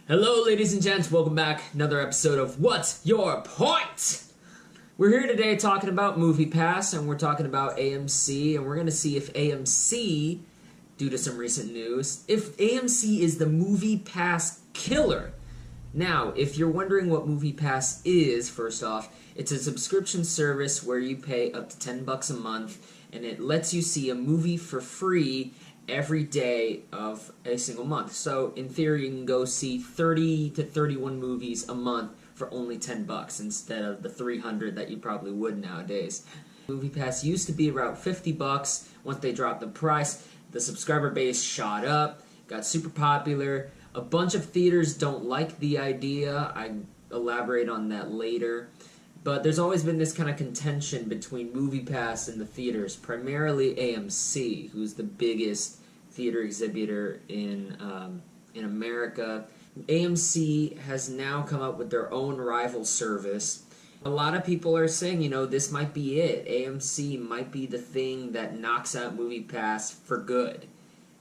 Hello, ladies and gents. Welcome back. Another episode of What's Your Point? We're here today talking about MoviePass, and we're talking about AMC, and we're going to see if AMC, due to some recent news, if AMC is the MoviePass killer. Now, if you're wondering what MoviePass is, first off, it's a subscription service where you pay up to $10 a month, and it lets you see a movie for free every day of a single month. So in theory, you can go see 30 to 31 movies a month for only $10 instead of the 300 that you probably would nowadays. MoviePass used to be around $50. Once they dropped the price, the subscriber base shot up, got super popular. A bunch of theaters don't like the idea. I elaborate on that later. But there's always been this kind of contention between MoviePass and the theaters, primarily AMC, who's the biggest theater exhibitor in America. AMC has now come up with their own rival service. A lot of people are saying, you know, this might be it. AMC might be the thing that knocks out MoviePass for good.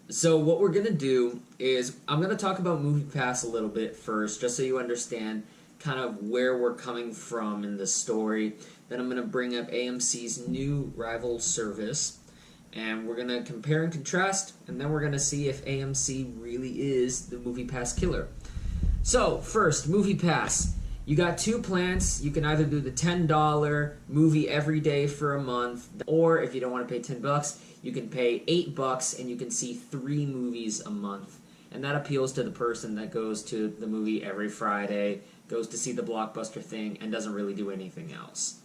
So what we're going to do is I'm going to talk about MoviePass a little bit first, just so you understand kind of where we're coming from in the story. Then I'm going to bring up AMC's new rival service, and we're going to compare and contrast, and then we're going to see if AMC really is the MoviePass killer. So, first, MoviePass. You got two plans. You can either do the $10 movie every day for a month, or if you don't want to pay $10, you can pay $8 and you can see 3 movies a month. And that appeals to the person that goes to the movie every Friday, goes to see the blockbuster thing, and doesn't really do anything else.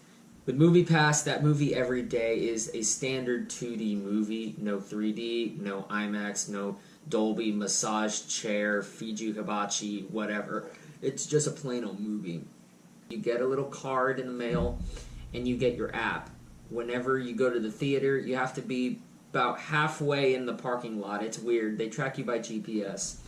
With MoviePass, that movie every day is a standard 2D movie, no 3D, no IMAX, no Dolby, massage chair, Fiji hibachi, whatever. It's just a plain old movie. You get a little card in the mail, and you get your app. Whenever you go to the theater, you have to be about halfway in the parking lot. It's weird. They track you by GPS.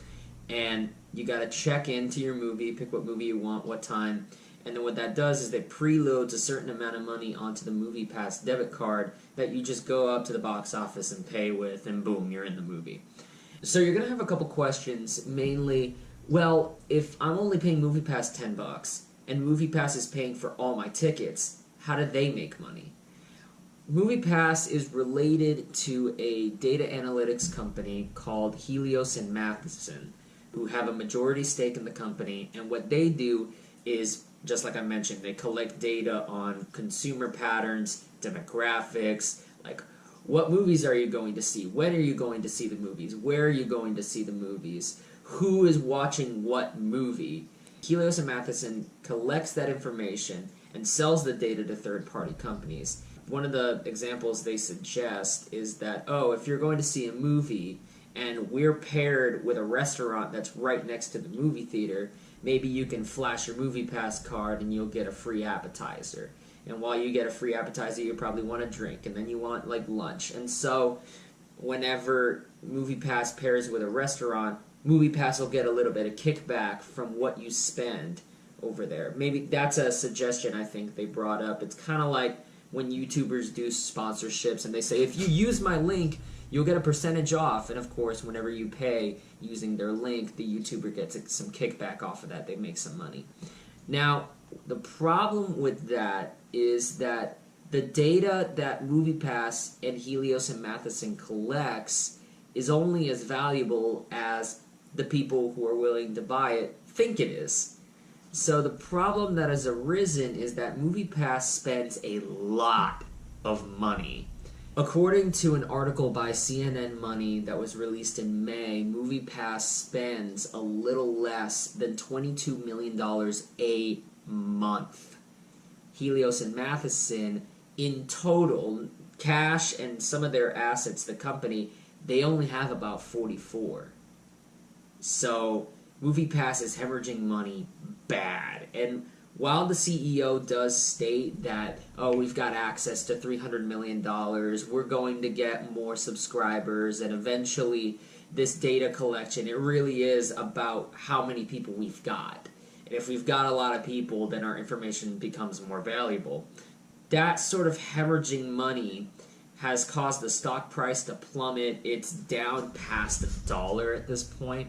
And you got to check into your movie, pick what movie you want, what time. And then what that does is it preloads a certain amount of money onto the MoviePass debit card that you just go up to the box office and pay with, and boom, you're in the movie. So you're going to have a couple questions, mainly, well, if I'm only paying MoviePass $10 and MoviePass is paying for all my tickets, how do they make money? MoviePass is related to a data analytics company called Helios and Matheson, who have a majority stake in the company, and what they do is, just like I mentioned, they collect data on consumer patterns, demographics, like what movies are you going to see, when are you going to see the movies, where are you going to see the movies, who is watching what movie. Helios and Matheson collects that information and sells the data to third-party companies. One of the examples they suggest is that, oh, if you're going to see a movie and we're paired with a restaurant that's right next to the movie theater, maybe you can flash your MoviePass card and you'll get a free appetizer. And while you get a free appetizer, you probably want a drink, and then you want, like, lunch. And so whenever MoviePass pairs with a restaurant, MoviePass will get a little bit of kickback from what you spend over there. Maybe that's a suggestion I think they brought up. It's kind of like when YouTubers do sponsorships and they say, if you use my link, you'll get a percentage off. And of course, whenever you pay using their link, the YouTuber gets some kickback off of that. They make some money. Now, the problem with that is that the data that MoviePass and Helios and Matheson collects is only as valuable as the people who are willing to buy it think it is. So the problem that has arisen is that MoviePass spends a lot of money. According to an article by CNN Money that was released in May, MoviePass spends a little less than $22 million a month. Helios and Matheson, in total, cash and some of their assets, the company, they only have about 44. So MoviePass is hemorrhaging money bad. And while the CEO does state that, oh, we've got access to $300 million, we're going to get more subscribers, and eventually this data collection, it really is about how many people we've got. And if we've got a lot of people, then our information becomes more valuable. That sort of hemorrhaging money has caused the stock price to plummet. It's down past $1 at this point.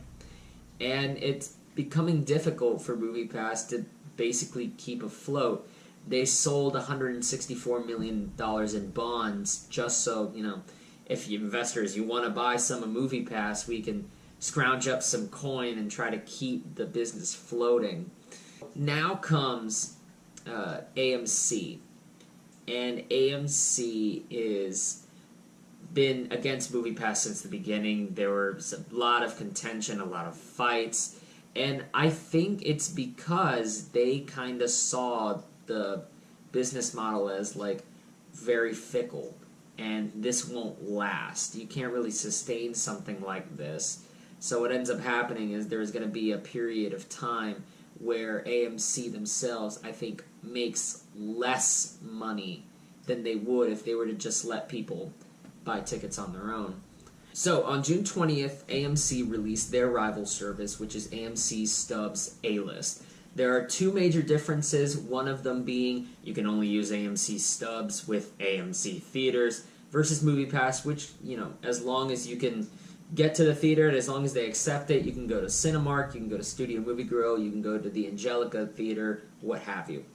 And it's becoming difficult for MoviePass to basically keep afloat. They sold $164 million in bonds just so, if you investors, you want to buy some of MoviePass, we can scrounge up some coin and try to keep the business floating. Now comes AMC. And AMC is been against MoviePass since the beginning. There was a lot of contention, a lot of fights, and I think it's because they kind of saw the business model as like very fickle, and this won't last. You can't really sustain something like this. So what ends up happening is there's going to be a period of time where AMC themselves, I think, makes less money than they would if they were to just let people buy tickets on their own. So on June 20th, AMC released their rival service, which is AMC Stubs A-List. There are two major differences, one of them being you can only use AMC Stubs with AMC theaters versus MoviePass, which, as long as you can get to the theater and as long as they accept it, you can go to Cinemark, you can go to Studio Movie Grill, you can go to the Angelica Theater, what have you.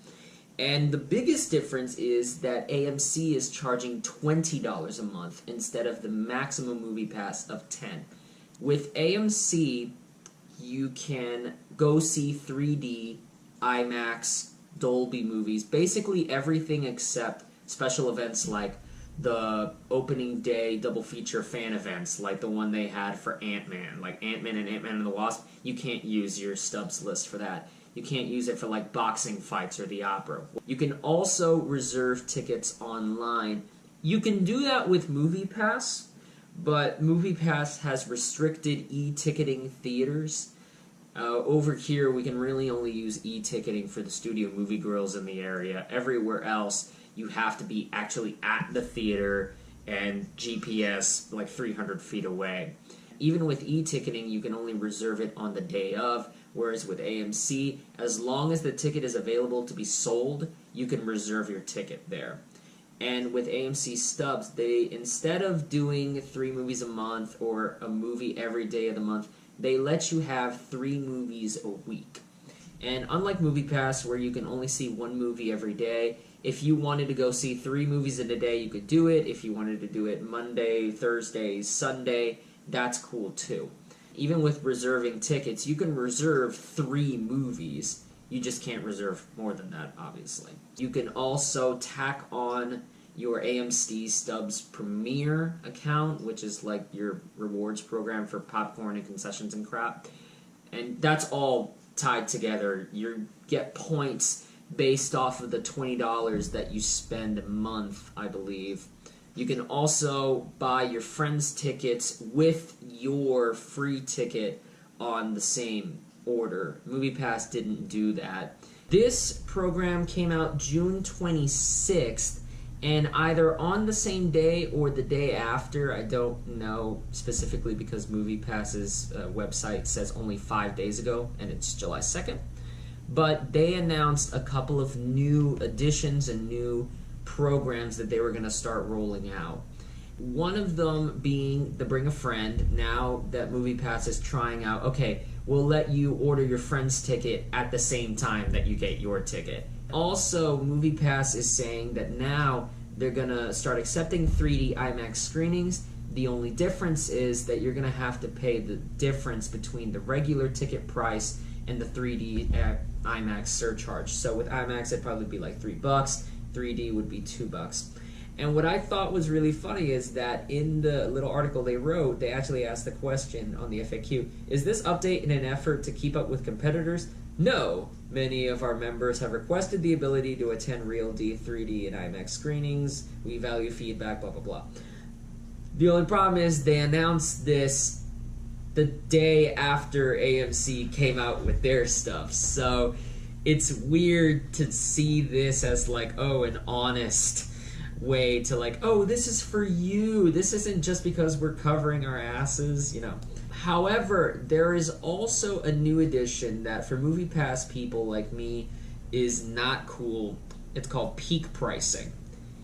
And the biggest difference is that AMC is charging $20 a month instead of the maximum MoviePass of $10. With AMC, you can go see 3D, IMAX, Dolby movies, basically everything except special events like the opening day double feature fan events, like the one they had for Ant-Man, like Ant-Man and the Wasp. You can't use your Stubs list for that. You can't use it for like boxing fights or the opera. You can also reserve tickets online. You can do that with MoviePass, but MoviePass has restricted e-ticketing theaters. Over here, we can really only use e-ticketing for the Studio Movie Grills in the area. Everywhere else, you have to be actually at the theater and GPS like 300 feet away. Even with e-ticketing, you can only reserve it on the day of, whereas with AMC, as long as the ticket is available to be sold, you can reserve your ticket there. And with AMC Stubs, they, instead of doing 3 movies a month or a movie every day of the month, they let you have 3 movies a week. And unlike MoviePass, where you can only see 1 movie every day, if you wanted to go see 3 movies in a day, you could do it. If you wanted to do it Monday, Thursday, Sunday, that's cool too. Even with reserving tickets, you can reserve 3 movies. You just can't reserve more than that, obviously. You can also tack on your AMC Stubs Premier account, which is like your rewards program for popcorn and concessions and crap. And that's all tied together. You get points based off of the $20 that you spend a month, I believe. You can also buy your friends' tickets with your free ticket on the same order. MoviePass didn't do that. This program came out June 26th, and either on the same day or the day after, I don't know specifically because MoviePass's website says only 5 days ago, and it's July 2nd. But they announced a couple of new additions and new programs that they were going to start rolling out. One of them being the Bring a Friend. Now that MoviePass is trying out, okay, we'll let you order your friend's ticket at the same time that you get your ticket. Also, MoviePass is saying that now they're going to start accepting 3D IMAX screenings. The only difference is that you're going to have to pay the difference between the regular ticket price and the 3D IMAX surcharge. So with IMAX, it'd probably be like $3. 3D would be $2. And what I thought was really funny is that in the little article they wrote, they actually asked the question on the FAQ, is this update in an effort to keep up with competitors? No. Many of our members have requested the ability to attend Real D, 3D, and IMAX screenings. We value feedback, blah, blah, blah. The only problem is they announced this the day after AMC came out with their stuff. So it's weird to see this as like, oh, an honest way to like, oh, this is for you. This isn't just because we're covering our asses, you know. However, there is also a new addition that for MoviePass people like me is not cool. It's called peak pricing.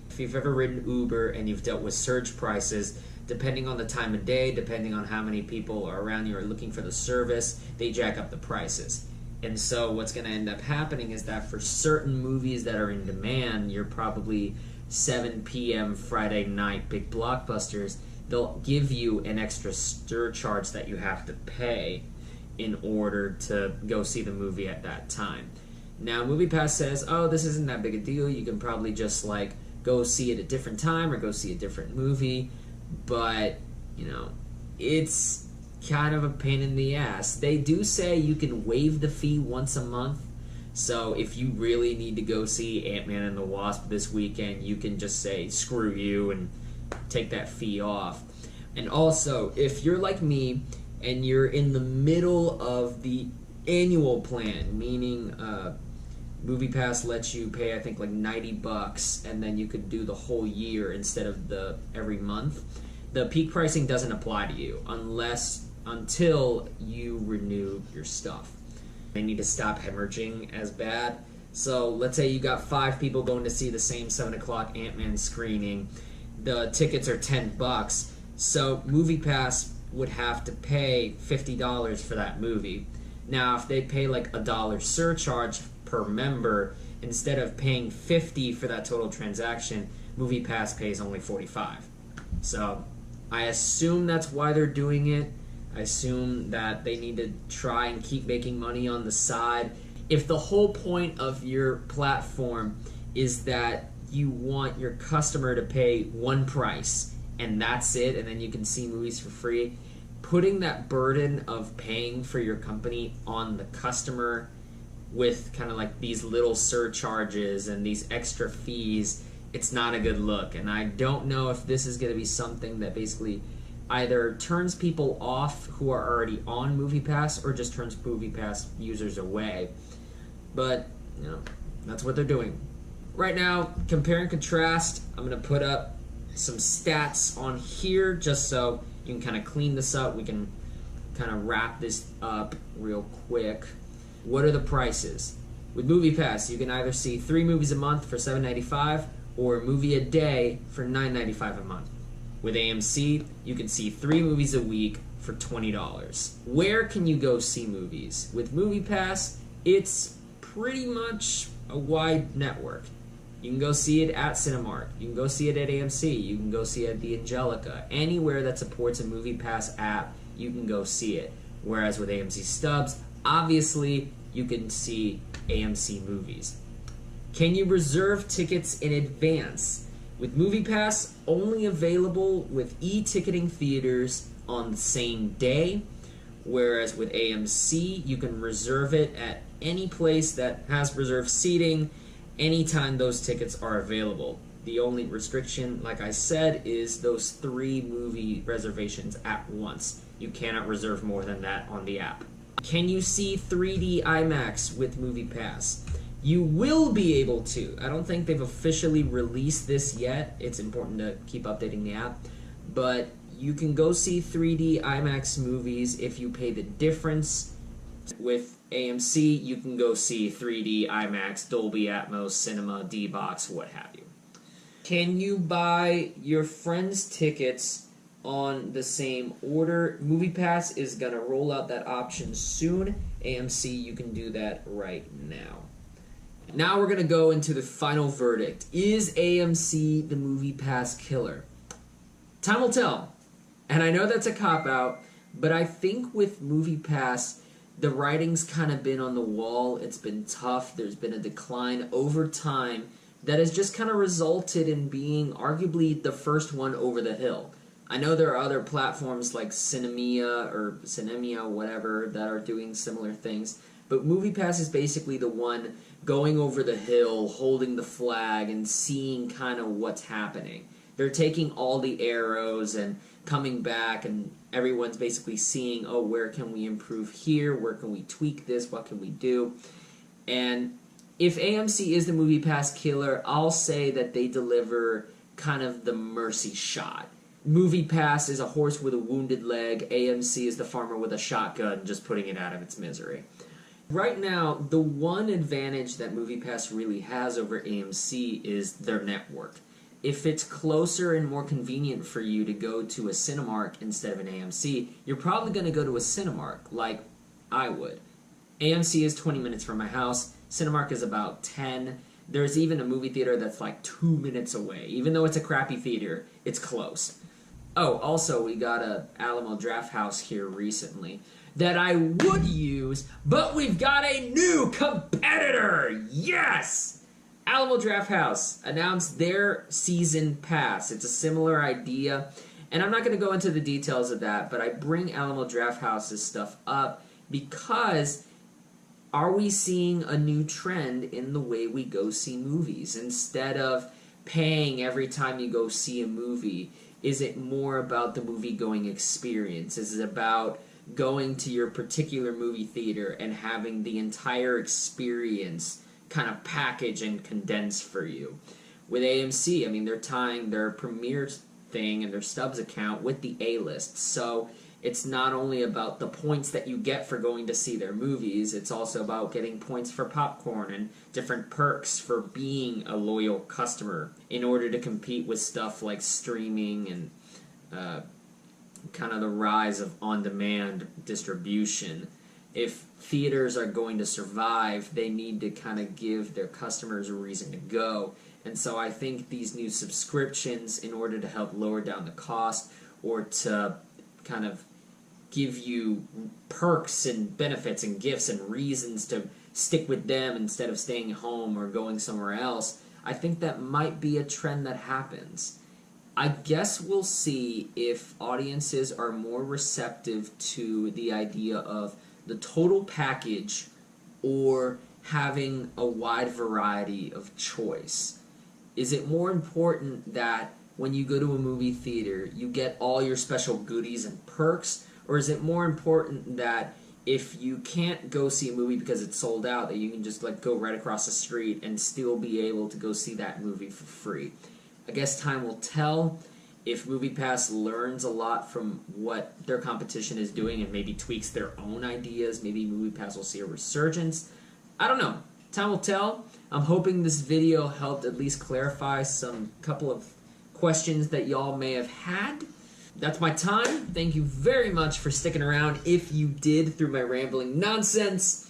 If you've ever ridden Uber and you've dealt with surge prices, depending on the time of day, depending on how many people are around you are looking for the service, they jack up the prices. And so what's going to end up happening is that for certain movies that are in demand, you're probably 7 p.m. Friday night big blockbusters, they'll give you an extra surcharge that you have to pay in order to go see the movie at that time. Now, MoviePass says, oh, this isn't that big a deal. You can probably just, like, go see it at a different time or go see a different movie. But, you know, it's kind of a pain in the ass. They do say you can waive the fee once a month. So if you really need to go see Ant-Man and the Wasp this weekend, you can just say, screw you, and take that fee off. And also, if you're like me and you're in the middle of the annual plan, meaning MoviePass lets you pay, I think, like $90, and then you could do the whole year instead of the every month, the peak pricing doesn't apply to you until you renew your stuff. They need to stop hemorrhaging as bad. So let's say you got 5 people going to see the same 7 o'clock Ant-Man screening. The tickets are $10, so MoviePass would have to pay $50 for that movie. Now, if they pay like $1 surcharge per member, instead of paying $50 for that total transaction, MoviePass pays only $45. So I assume that's why they're doing it. I assume that they need to try and keep making money on the side. If the whole point of your platform is that you want your customer to pay one price and that's it, and then you can see movies for free, putting that burden of paying for your company on the customer with kind of like these little surcharges and these extra fees, it's not a good look. And I don't know if this is going to be something that basically either turns people off who are already on MoviePass or just turns MoviePass users away. But, you know, that's what they're doing. Right now, compare and contrast, I'm going to put up some stats on here just so you can kind of clean this up. We can kind of wrap this up real quick. What are the prices? With MoviePass, you can either see 3 movies a month for $7.95 or a movie a day for $9.95 a month. With AMC, you can see 3 movies a week for $20. Where can you go see movies? With MoviePass, it's pretty much a wide network. You can go see it at Cinemark. You can go see it at AMC. You can go see it at the Angelica. Anywhere that supports a MoviePass app, you can go see it. Whereas with AMC Stubs, obviously, you can see AMC movies. Can you reserve tickets in advance? With MoviePass, only available with e-ticketing theaters on the same day, whereas with AMC, you can reserve it at any place that has reserved seating anytime those tickets are available. The only restriction, like I said, is those 3 movie reservations at once. You cannot reserve more than that on the app. Can you see 3D IMAX with MoviePass? You will be able to. I don't think they've officially released this yet. It's important to keep updating the app. But you can go see 3D IMAX movies if you pay the difference. With AMC, you can go see 3D IMAX, Dolby Atmos, Cinema, D-Box, what have you. Can you buy your friends' tickets on the same order? MoviePass is going to roll out that option soon. AMC, you can do that right now. Now we're going to go into the final verdict. Is AMC the MoviePass killer? Time will tell. And I know that's a cop-out, but I think with MoviePass, the writing's kind of been on the wall. It's been tough. There's been a decline over time that has just kind of resulted in being arguably the first one over the hill. I know there are other platforms like Cinemia, whatever, that are doing similar things, but MoviePass is basically the one going over the hill, holding the flag, and seeing kind of what's happening. They're taking all the arrows and coming back, and everyone's basically seeing, oh, where can we improve here? Where can we tweak this? What can we do? And if AMC is the MoviePass killer, I'll say that they deliver kind of the mercy shot. MoviePass is a horse with a wounded leg. AMC is the farmer with a shotgun just putting it out of its misery. Right now, the one advantage that MoviePass really has over AMC is their network. if it's closer and more convenient for you to go to a Cinemark instead of an AMC, you're probably going to go to a Cinemark, like I would. AMC is 20 minutes from my house. Cinemark is about 10. There's even a movie theater that's like 2 minutes away. Even though it's a crappy theater, it's close. Oh, also, we got a ALAMO Draft House here recently that I would use, but we've got a new competitor! Yes! ALAMO Draft House announced their season pass. It's a similar idea, and I'm not going to go into the details of that, but I bring ALAMO Draft House's stuff up because are we seeing a new trend in the way we go see movies? Instead of paying every time you go see a movie, is it more about the movie-going experience? Is it about going to your particular movie theater and having the entire experience kind of packaged and condensed for you? With AMC, I mean, they're tying their premiere thing and their Stubs account with the A-List, so it's not only about the points that you get for going to see their movies, it's also about getting points for popcorn and different perks for being a loyal customer in order to compete with stuff like streaming and kind of the rise of on-demand distribution. If theaters are going to survive, they need to kind of give their customers a reason to go. And so I think these new subscriptions, in order to help lower down the cost or to kind of give you perks and benefits and gifts and reasons to stick with them instead of staying home or going somewhere else, I think that might be a trend that happens. I guess we'll see if audiences are more receptive to the idea of the total package or having a wide variety of choice. Is it more important that when you go to a movie theater, you get all your special goodies and perks? Or is it more important that if you can't go see a movie because it's sold out, that you can just like go right across the street and still be able to go see that movie for free? I guess time will tell. If MoviePass learns a lot from what their competition is doing and maybe tweaks their own ideas, maybe MoviePass will see a resurgence. I don't know. Time will tell. I'm hoping this video helped at least clarify some couple of questions that y'all may have had. That's my time. Thank you very much for sticking around if you did through my rambling nonsense.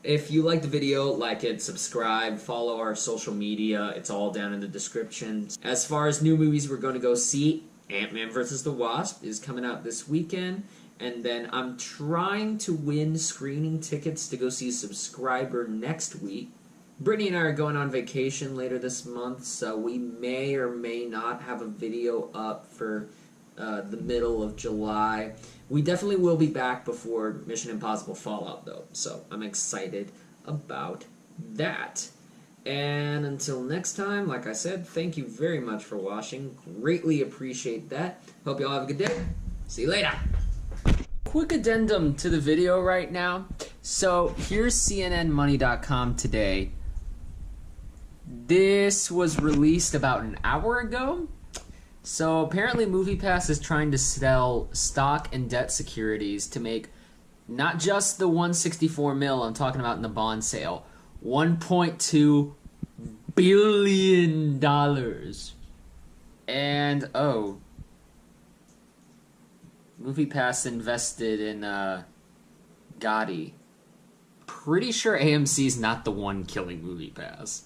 If you liked the video, like it, subscribe, follow our social media. It's all down in the description. As far as new movies we're going to go see, Ant-Man vs. the Wasp is coming out this weekend. And then I'm trying to win screening tickets to go see Subscriber next week. Brittany and I are going on vacation later this month, so we may or may not have a video up for the middle of July. We definitely will be back before Mission Impossible Fallout, though, so I'm excited about that. And until next time, like I said, thank you very much for watching. Greatly appreciate that. Hope you all have a good day. See you later. Quick addendum to the video right now. So here's CNNmoney.com today. This was released about an hour ago. So apparently MoviePass is trying to sell stock and debt securities to make not just the 164 mil I'm talking about in the bond sale, $1.2 billion. And oh, MoviePass invested in Gotti. Pretty sure AMC's not the one killing MoviePass.